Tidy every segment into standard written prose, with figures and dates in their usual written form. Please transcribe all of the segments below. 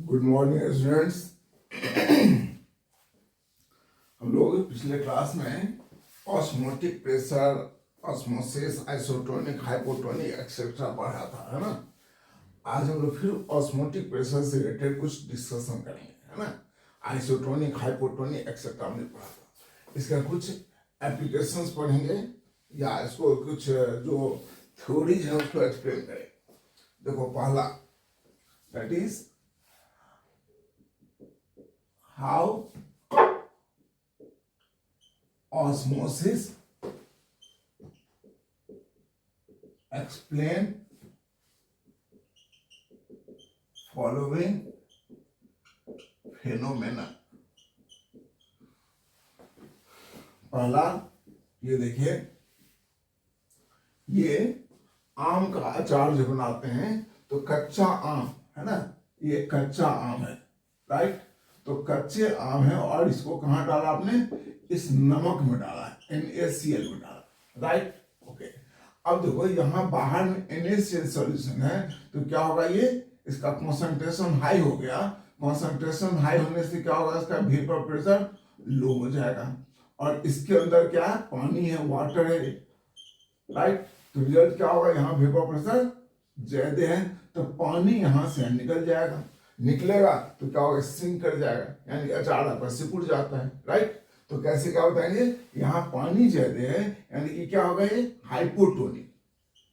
Good morning students. हम लोग पिछले क्लास में osmotic pressure, osmosis, isotonic, hypotonic etcetera पढ़ा था, है ना। आज हम लोग फिर ऑस्मोटिक प्रेशर से रिलेटेड कुछ डिस्कशन करेंगे, है ना। आइसोटोनिक, हाइपोटोनिक एक्सेट्रा हमने पढ़ा था। इसका कुछ एप्लीकेशंस पढ़ेंगे या इसको कुछ जो थ्योरीज है उसको एक्सप्लेन करेंगे। देखो, पहला that is how osmosis explain following phenomena। पहला ये देखिए, ये आम का अचार जो बनाते हैं तो कच्चा आम है ना, ये कच्चा आम है, राइट। तो कच्चे आम है और इसको कहाँ डाला आपने, इस नमक में डाला, NaCl में डाला, राइट। ओके, अब देखो यहाँ बाहर में NaCl सॉल्यूशन है तो क्या होगा, ये इसका कॉन्सेंट्रेशन हाई हो गया। कॉन्सेंट्रेशन हाई होने से क्या होगा, इसका वेपर प्रेशर लो हो जाएगा और इसके अंदर क्या है, पानी है, वाटर है, राइट। तो रिजल्ट क्या होगा, यहाँ वेपर प्रेशर ज्यादा है तो पानी यहाँ से निकल जाएगा, निकलेगा तो क्या होगा, सिंक कर जाएगा, यानी अचार आपका सिकुड़ जाता है, राइट। तो कैसे क्या बताएंगे, यहाँ पानी ज्यादा है यानी कि क्या होगा, ये हाइपोटोनिक,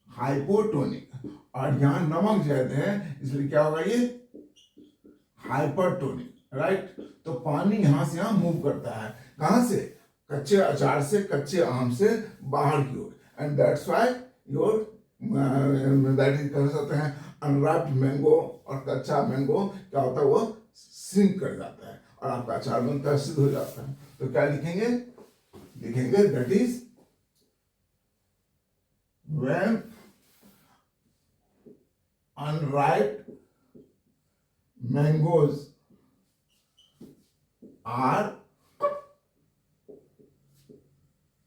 हाइपोटोनिक, और यहाँ नमक ज्यादा है इसलिए क्या होगा, ये हाइपरटोनिक, राइट। तो पानी यहाँ से यहाँ मूव करता है, कहाँ से, कच्चे अचार से, कच्चे आम से बाहर की ओर, and that's why your that is कह सकते हैं अनरैप्ड मैंगो और कच्चा मैंगो क्या होता है, वो सिंक कर जाता है और आपका अचार बनता है, सिद्ध हो जाता है। तो क्या लिखेंगे, लिखेंगे that is when unripe mangoes are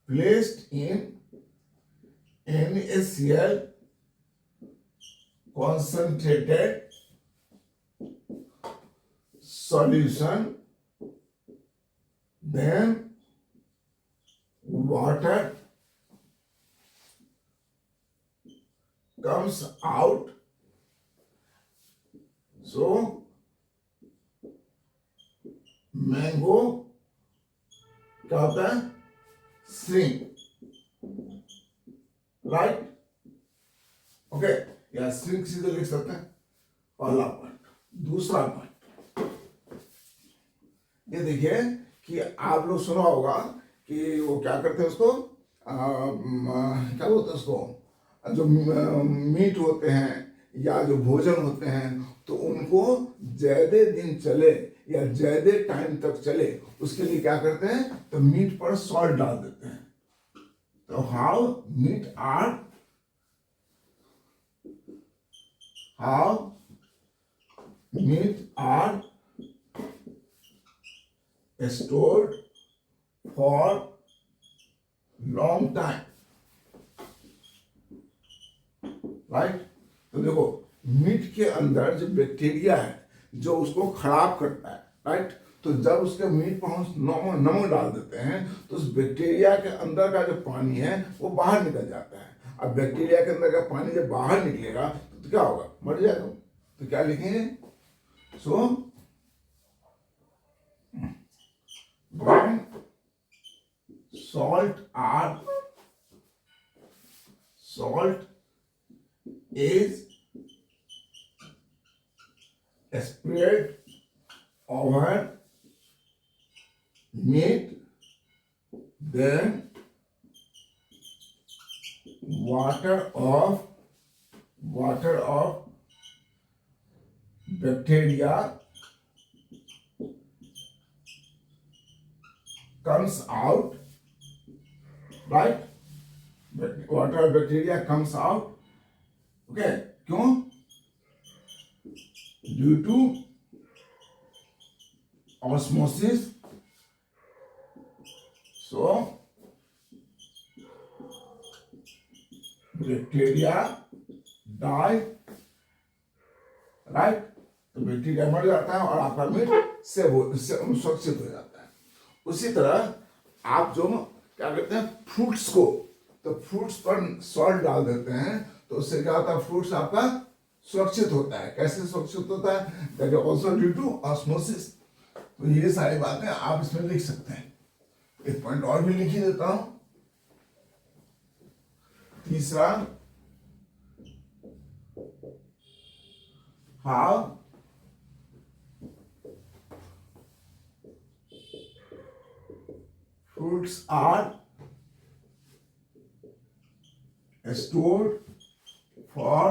placed in NaCl concentrated solution, then water comes out. So mango क्या होता है, shrink, राइट। ओके, या shrink सीधे लिख सकते हैं, पहला पॉइंट। दूसरा पॉइंट ये देखिए कि आप लोग सुना होगा कि वो क्या करते हैं उसको, क्या बोलते हैं उसको, जो मीट होते हैं या जो भोजन होते हैं तो उनको ज्यादा दिन चले या ज्यादा टाइम तक चले उसके लिए क्या करते हैं, तो मीट पर सॉल्ट डाल देते हैं। तो how meat are stored for long time, right. तो देखो, मीट के अंदर जो बैक्टीरिया है जो उसको खराब करता है, राइट। तो जब उसके मीट पर हम नमक डाल देते हैं तो उस बैक्टीरिया के अंदर का जो पानी है वो बाहर निकल जाता है। अब बैक्टीरिया के अंदर का पानी जब बाहर निकलेगा तो क्या होगा, मर जाएगा। तो क्या लिखेंगे, सो when salt is spread over meat, then water of bacteria comes out, right? Water of bacteria comes out. Okay, क्यों? Due to osmosis. So bacteria die, right? तो बैक्टीरिया मर जाता है और आपका मीट सुरक्षित हो जाता है। उसी तरह आप जो क्या करते हैं फ्रूट्स को, तो फ्रूट्स पर सॉल्ट डाल देते हैं तो उससे क्या होता है, फ्रूट्स आपका सुरक्षित होता है। कैसे सुरक्षित होता है? That is also due to osmosis. तो ये सारी बातें आप इसमें लिख सकते हैं। एक पॉइंट और भी लिख ही देता हूं। तीसरा, how fruits are stored for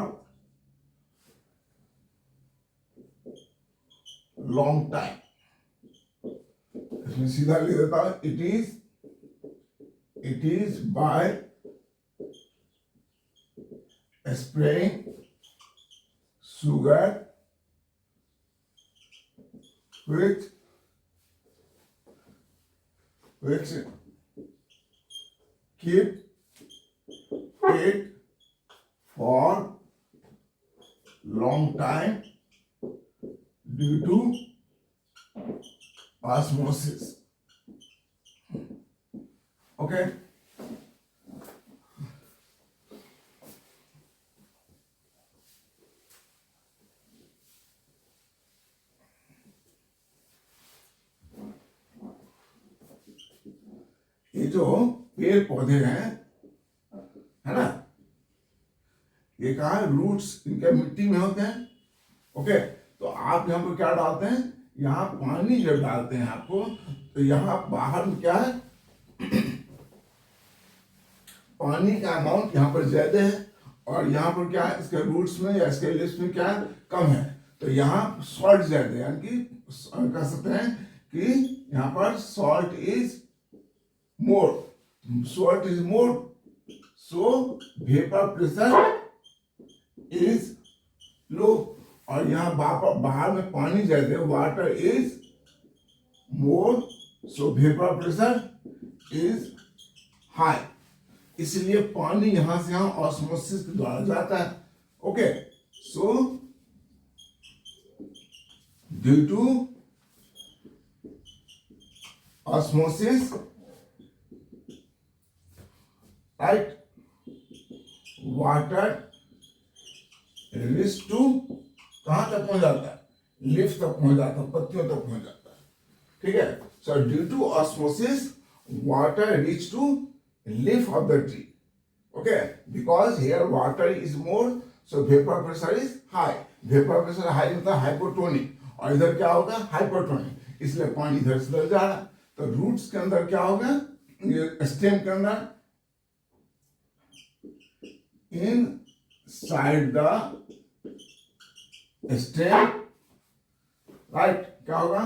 long time। इसमें सीधा लिख देता हूं, it is by spraying sugar which keep it for long time due to osmosis। Okay? ये जो पेड़ पौधे हैं, है ना, ये कहा रूट्स इनके मिट्टी में होते हैं। ओके, तो आप यहाँ पर क्या डालते हैं, यहाँ पानी जब डालते हैं आपको, तो यहाँ बाहर में क्या है पानी का अमाउंट यहाँ पर ज्यादा है और यहाँ पर क्या है, इसके रूट्स में या इसके लिप्स में क्या है, कम है। तो यहाँ सॉल्ट ज्यादा है, यानी कि कह सकते हैं कि यहाँ पर salt is more, so vapour pressure is low. और यहाँ बाहर में पानी ज्यादा है, water is more, so vapour pressure is high. इसलिए पानी यहां से यहां ऑस्मोसिस के द्वारा जाता है। Okay, so due to osmosis, right, water reach to कहां तक पहुंच जाता है, लीफ तक पहुंच जाता है, पत्तियों तक पहुंच जाता है। ठीक है, so due to osmosis water reach to leaf of the tree। Okay, because here water is more, so vapor pressure is high। vapor pressure high मतलब हाइपोटोनिक, और इधर क्या होगा, हाइपोटोनिक, इसलिए पानी इधर से उधर जा रहा है। तो रूट्स के अंदर क्या होगा, ये स्टेम के अंदर, इनसाइड द स्टेम, राइट, क्या होगा,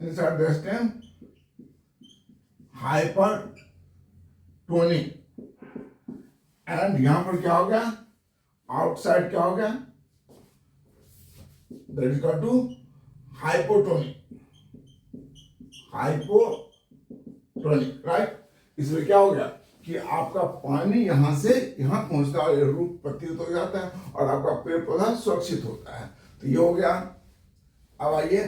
inside the stem hypertonic, and यहां पर क्या हो गया, आउटसाइड क्या हो गया, that is equal to hypotonic, right. इसलिए क्या हो गया कि आपका पानी यहां से यहां पहुंचता है, रूट पत्ती तो जाता है और आपका पेड़ पौधा सुरक्षित होता है। तो ये हो गया। अब आइए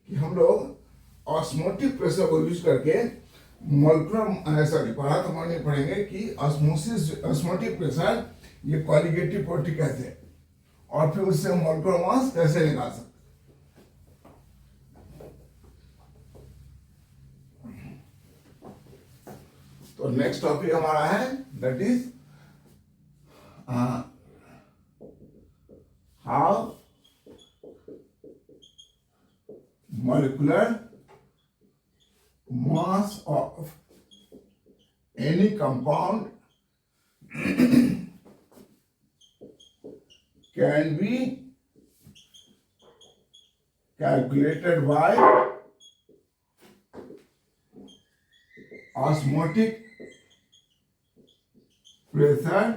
कि हम लोग ऑस्मोटिक प्रेशर को यूज करके मॉलिक्यूलर सॉरी नहीं पढ़ेंगे कि ऑस्मोटिक प्रेशर ये क्वालिटेटिव प्रॉपर्टी कैसे है और फिर उससे मॉलिक्यूलर मास कैसे निकाल सकते। तो नेक्स्ट टॉपिक हमारा है that is how molecular mass of any compound can be calculated by osmotic pressure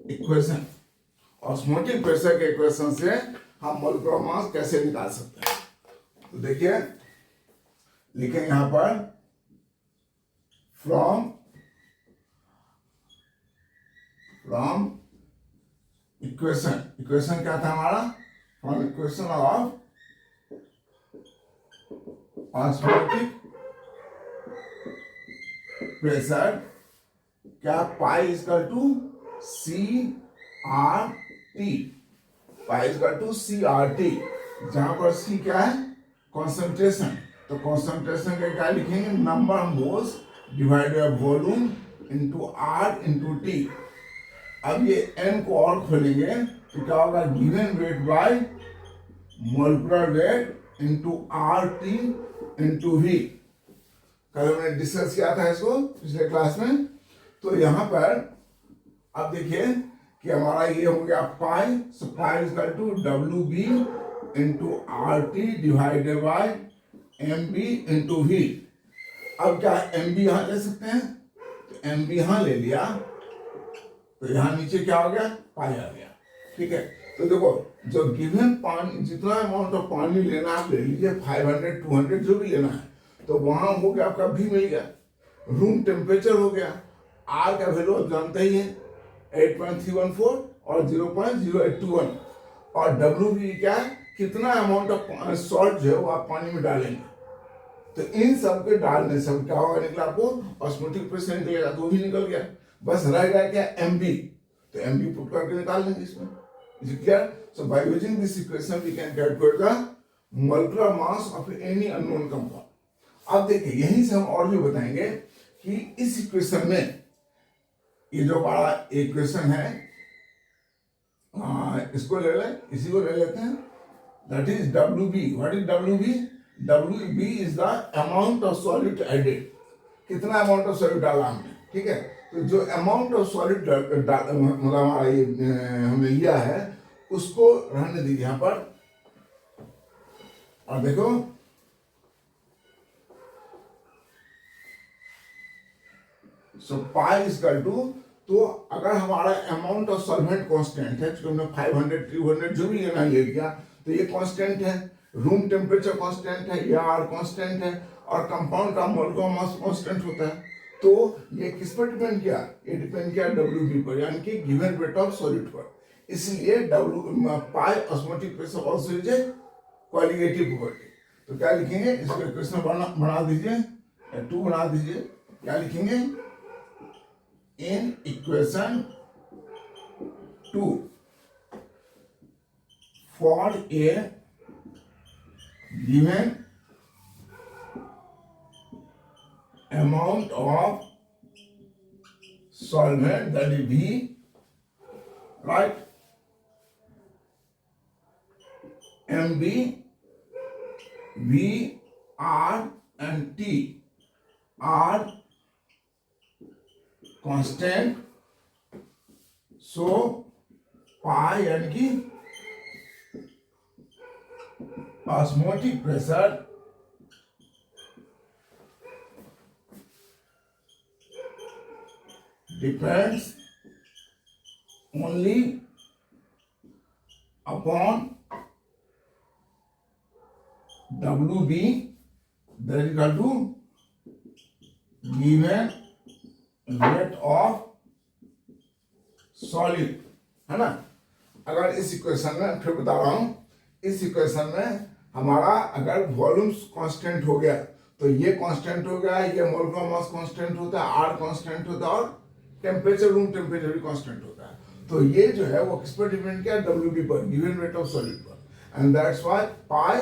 equation। Osmotic pressure के इक्वेशन से हम मॉलिक्यूलर मास कैसे निकाल सकते हैं। तो देखिए, लिखें यहां पर फ्रॉम इक्वेशन क्या था हमारा, from equation of osmotic pressure, क्या pi equal to c r t, pi equal to c r t, जहां पर सी क्या है, कॉन्सेंट्रेशन, तो कॉन्सेंट्रेशन का क्या लिखेंगे, number of moles divided by volume into R into T. अब ये n को और खोलेंगे तो क्या होगा, given weight by molecular weight into R T into V. कल हमने डिस्कस किया था इसको पिछले क्लास में। तो यहां पर अब देखिए कि हमारा ये हो गया pi, so pi is equal to डब्ल्यू b into r t divided by m b into v. अब क्या एम बी यहां ले सकते हैं, तो एम बी यहां ले लिया, तो यहां नीचे क्या हो गया, पाई आ गया। ठीक है, तो देखो जो गिवन पानी, जितना अमाउंट ऑफ पानी लेना आप ले लीजिए, 500 200 जो भी लेना है, तो वहां हो गया आपका भी मिल गया, रूम टेम्परेचर हो गया, आर का वैल्यू आप जानते ही है 8.314 और 0.0821, और डब्ल्यू भी क्या है, कितना अमाउंट ऑफ सॉल्ट जो है वो आप पानी में डालेंगे। तो इन सब के डालने से क्या होगा, निकला आपको ऑस्मोटिक प्रेशर निकलेगा, तो वो भी निकल गया। बस रह गया क्या, एम बी, तो एम बी पुट करके निकाल लेंगे इसमें। Is it clear? So by using this equation we can calculate the molecular mass of any unknown compound. अब देखिए यहीं से हम और भी बताएंगे कि इस इक्वेशन में, ये जो बड़ा इक्वेशन है, इसको ले लें, इसी को ले लेते हैं, that is W B. What is W B? W B is the amount of solid added, कितना अमाउंट ऑफ सॉलिड डाला हमने। ठीक है, तो जो अमाउंट ऑफ सॉलिड मतलब हमारा ये हमने लिया है, उसको रहने दीजिए यहां पर, और देखो सो पाई इज इक्वल टू, तो अगर हमारा अमाउंट ऑफ सॉल्वेंट कांस्टेंट है, जो हमने 500 300 जो भी लेना ले लिया, तो ये कांस्टेंट है, रूम टेम्परेचर कांस्टेंट है, या आर कांस्टेंट है, और कंपाउंड का मोलिकुलर मास कांस्टेंट होता है। तो ये किस पर डिपेंड किया, ये डिपेंड किया डब्ल्यू बी पर, यानी कि गिवन वेट ऑफ सॉलिड पर। इसलिए W pi osmotic pressure also is a qualitative property. तो क्या लिखेंगे, इसको इक्वेशन बना दीजिए, 2 बना दीजिए, क्या लिखेंगे, in equation 2 for a given amount of solvent, that is V, right, MB, V, R and T are constant, so pi यानी कि osmotic pressure depends only upon WB, that is equal to given weight of solid, है ना। अगर इस equation में, फिर बता रहा हूं, इस इक्वेशन में हमारा अगर वॉल्यूम कांस्टेंट हो गया, तो ये कांस्टेंट हो गया, ये मोलिकुलर मास कांस्टेंट होता है, आर कांस्टेंट होता है, और टेम्परेचर, रूम टेम्परेचर भी कांस्टेंट होता है। तो ये जो है वो किस पर डिपेंड किया, डब्ल्यू बी पर, गिवन वेट ऑफ सॉलिड पर, and that's why pi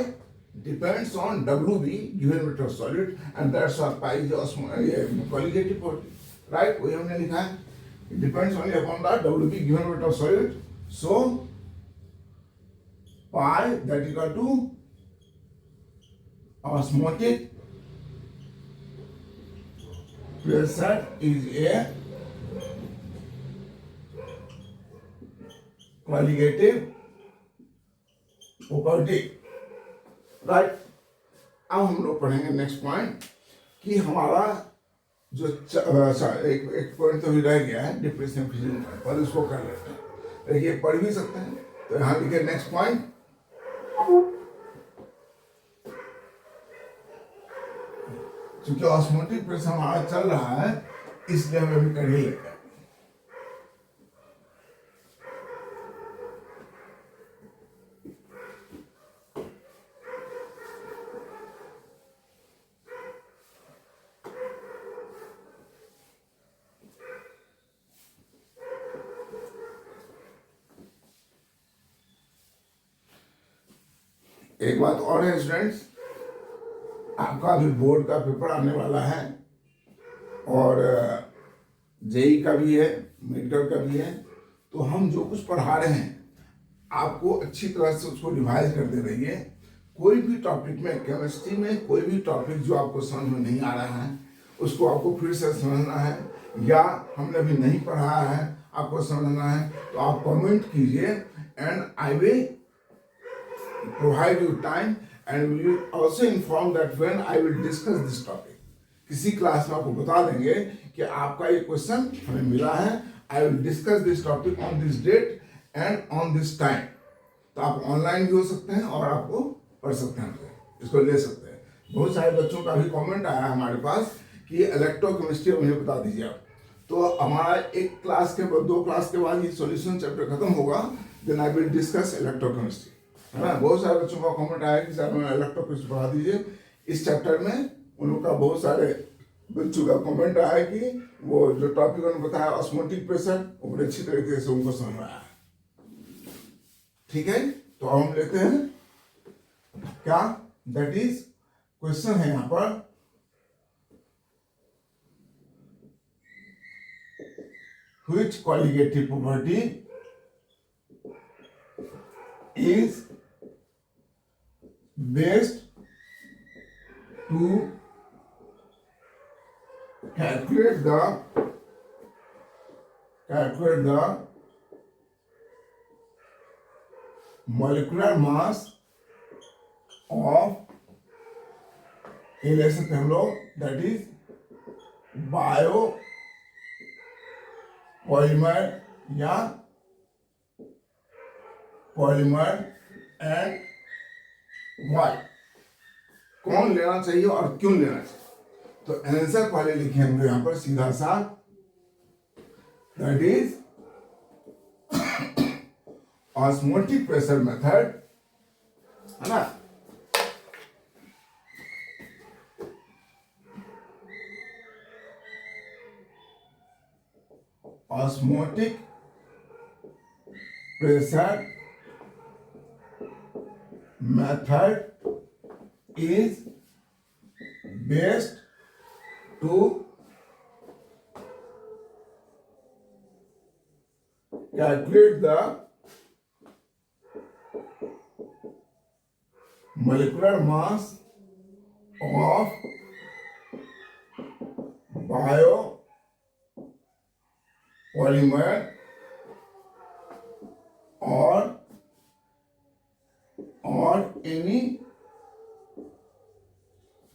depends on WB, given weight of solid, and that's why pi is qualitative property, right? वही हमने लिखा है, it depends only upon the WB, given weight of solid, so pi that is equal to osmotic pressure is a qualitative property, right. अब हम लोग पढ़ेंगे next point कि हमारा जो एक पॉइंट तो भी रह गया है डिप्रेशन फिजिंग पर, उसको कर लेते हैं। देखिए पढ़ भी सकते हैं, तो यहाँ लिखे नेक्स्ट पॉइंट, क्योंकि ऑस्मोटिक प्रेशर हमारा चल रहा है, इसलिए हमें भी कर ही लेते हैं। एक बात और है स्टूडेंट्स, आपका अभी बोर्ड का पेपर आने वाला है और जेई का भी है, मेडिकल का भी है। तो हम जो कुछ पढ़ा रहे हैं आपको अच्छी तरह से उसको रिवाइज करते रहिए। कोई भी टॉपिक में, केमिस्ट्री में कोई भी टॉपिक जो आपको समझ में नहीं आ रहा है उसको आपको फिर से समझना है, या हमने अभी नहीं पढ़ा है आपको समझना है, तो आप कमेंट कीजिए and I will provide you time and will also inform that when I will discuss this topic. किसी क्लास में आपको बता देंगे कि आपका ये क्वेश्चन हमें मिला है, I will discuss this topic on this date and on this time. तो आप ऑनलाइन भी हो सकते हैं और आपको पढ़ सकते हैं, इसको ले सकते हैं। बहुत सारे बच्चों का भी कमेंट आया हमारे पास कि इलेक्ट्रोकेमिस्ट्री मुझे बता दीजिए आप। तो हमारा एक क्लास के बाद, 2 क्लास के बाद ये सॉल्यूशन चैप्टर खत्म होगा, then I will discuss electrochemistry, है ना। बहुत सारे बच्चों का कमेंट आया कि सर हमें इलेक्ट्रोकेमिस्ट्री पढ़ा दीजिए। इस चैप्टर में उन लोग का बहुत सारे बच्चों का कमेंट आया है कि वो जो टॉपिक उन्होंने बताया ऑस्मोटिक प्रेशर, वो बड़े अच्छी तरीके से उनको समझ में आया। ठीक है, तो हम लेते हैं क्या, दैट इज क्वेश्चन है यहां पर, which colligative property is best to calculate the molecular mass of, ये ले सकते हैं हम लोग, दैट इज बायो पॉलीमर या पॉलीमर एंड वाई, कौन लेना चाहिए और क्यों लेना चाहिए। तो आंसर पहले लिखे हम लोग यहां पर सीधा सा, that is osmotic pressure method, है ना। osmotic pressure method is best to calculate the molecular mass of bio polymer or any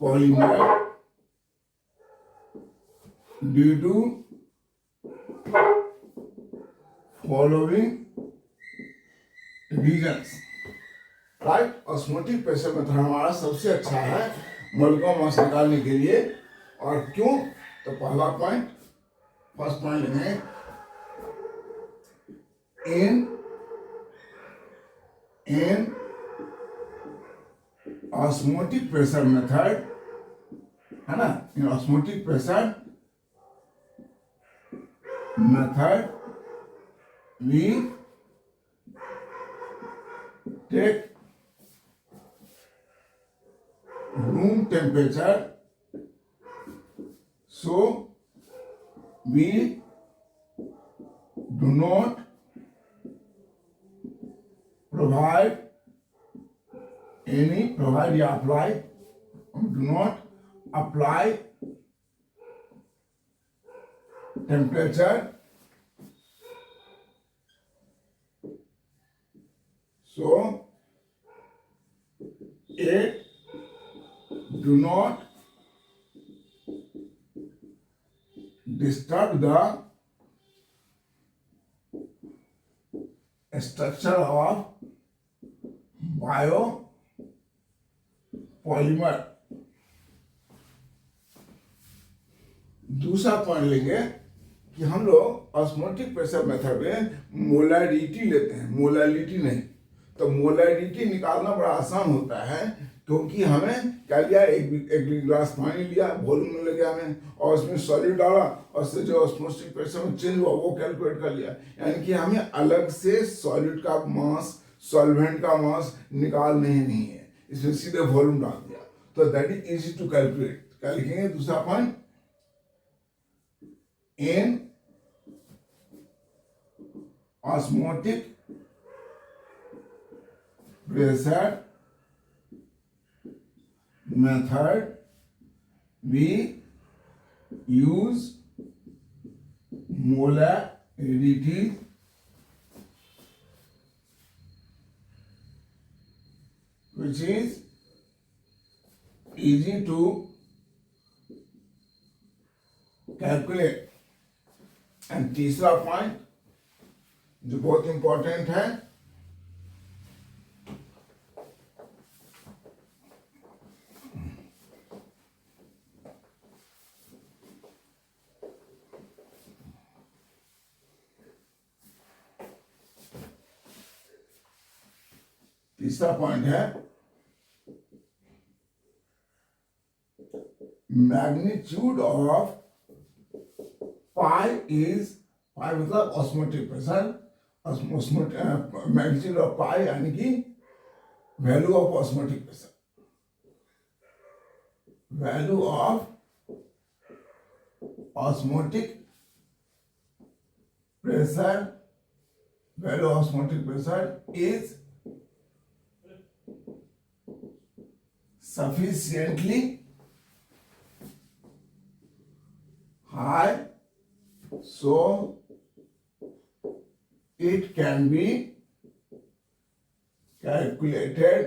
polymer due to following reasons, right. Osmotic pressure method हमारा सबसे अच्छा है मोलिकुलर मास निकालने के लिए, और क्यों, तो पहला पॉइंट, फर्स्ट पॉइंट लेंगे, in osmotic pressure method, है ना, in osmotic pressure method we take room temperature, so we do not provide या apply, do not apply temperature, so it do not disturb the structure of biopolymer. दूसरा point लेंगे कि हम लोग osmotic pressure method में molarity लेते हैं, molality नहीं। तो मोलैरिटी निकालना बड़ा आसान होता है, क्योंकि हमें क्या लिया, एक गिलास पानी लिया, वॉल्यूम में लगे हमें, और उसमें सॉलिड डाला, और उससे जो ऑस्मोटिक प्रेशर में चेंज हुआ वो कैलकुलेट कर लिया। यानी कि हमें अलग से सॉलिड का मास, सॉल्वेंट का मास निकालना ही नहीं है, इसमें सीधे वॉल्यूम डाल दिया, तो that is easy to calculate. क्या लिखेंगे दूसरा point, in osmotic pressure method we use molarity which is easy to calculate। And तीसरा पॉइंट जो बहुत इंपॉर्टेंट है, तीसरा पॉइंट है मैग्नीट्यूड ऑफ पाई इज, पाई मतलब ऑस्मोटिक प्रेशर, मैग्नीट्यूड ऑफ पाई यानी कि value of osmotic pressure, value of osmotic pressure, value of osmotic pressure is sufficiently high so it can be calculated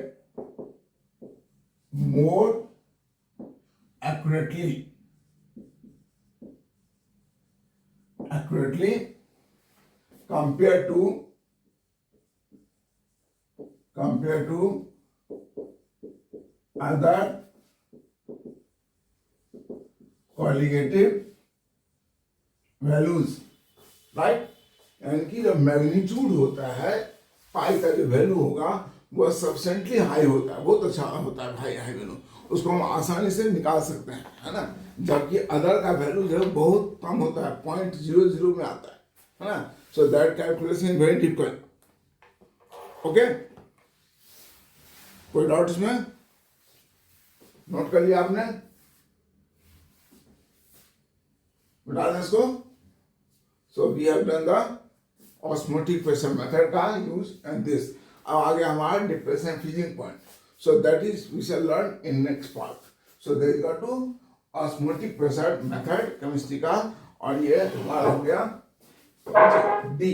more accurately compared to other colligative values, right. यानी कि जो magnitude होता है, पाई का जो value होगा वो सफिशिएंटली हाई होता है, बहुत अच्छा होता है हाई वैल्यू, उसको हम आसानी से निकाल सकते हैं, है ना। जबकि अदर का वैल्यू जो है बहुत कम होता है, 0.00 में आता है ना। So that calculation very difficult. Okay, कोई डाउट इसमें? नोट कर लिया आपने? बता दें इसको। So we have done the osmotic pressure method का यूज एंड दिस। अब आगे हमारा depression freezing point, so that is we shall learn in next part. So there is got to osmotic pressure method chemistry का, और ये हमारा हो गया डी।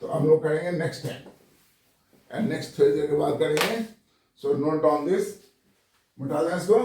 तो हम लोग करेंगे next time and next Thursday के बाद करेंगे। सो नोट डाउन दिस, बता दें इसको।